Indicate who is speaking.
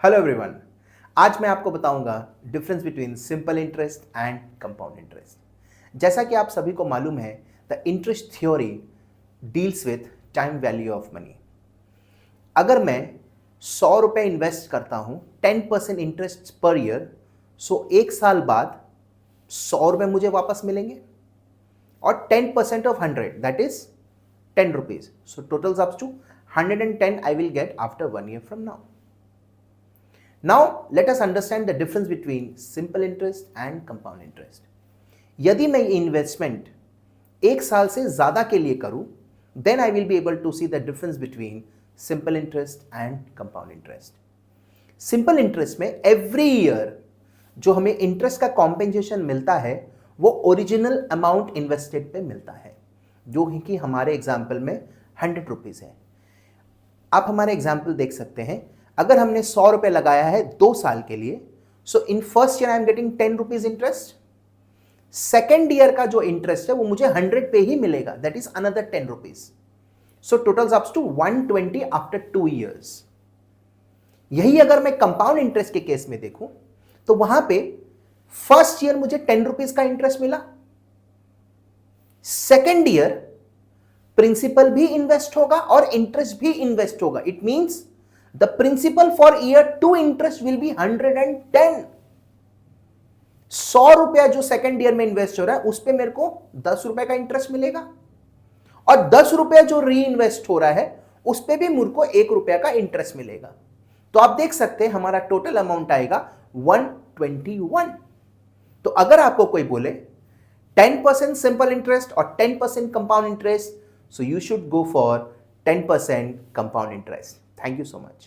Speaker 1: Hello everyone. आज मैं आपको बताऊंगा difference between simple interest and compound interest. जैसा कि आप सभी को मालूम है, the interest theory deals with time value of money. अगर मैं 100 रुपये इन्वेस्ट करता हूं 10% इंटरेस्ट पर ईयर, सो एक साल बाद 100 रुपये मुझे वापस मिलेंगे और 10% off 100 that is 10 rupees. So totals up to 110 I will get after 1 year from now. Now let us understand the difference between simple interest and compound interest. यदि मैं इन्वेस्टमेंट एक साल से ज्यादा के लिए करूं, then I will be able to see the difference between simple interest and compound interest. Simple interest में एवरी ईयर जो हमें इंटरेस्ट का कॉम्पेंसेशन मिलता है वो ओरिजिनल अमाउंट इन्वेस्टेड पे मिलता है, जो कि हमारे एग्जाम्पल में 100 रुपीज है। आप हमारे एग्जाम्पल देख सकते हैं, अगर हमने 100 रुपये लगाया है 2 साल के लिए, so in first year I am getting 10 rupees interest. Second year का जो इंटरेस्ट है वो मुझे 100 पे ही मिलेगा, that is another 10 rupees. So totals ups to 120 after 2 years। यही अगर मैं कंपाउंड इंटरेस्ट के केस में देखूं तो वहां पे फर्स्ट ईयर मुझे 10 रुपीज का इंटरेस्ट मिला, सेकेंड ईयर प्रिंसिपल भी इन्वेस्ट होगा और इंटरेस्ट भी इन्वेस्ट होगा। It means the principal for year 2 interest will be 110। 100 रुपया जो सेकेंड ईयर में इन्वेस्ट हो रहा है उस पे मेरे को 10 रुपए का इंटरेस्ट मिलेगा और 10 रुपया जो री इन्वेस्ट हो रहा है उस पे भी मुझ को 1 रुपया का इंटरेस्ट मिलेगा। तो आप देख सकते हैं हमारा टोटल अमाउंट आएगा 121। तो अगर आपको कोई बोले 10% सिंपल इंटरेस्ट और 10% compound interest, so you should go for 10% compound interest. Thank you so much.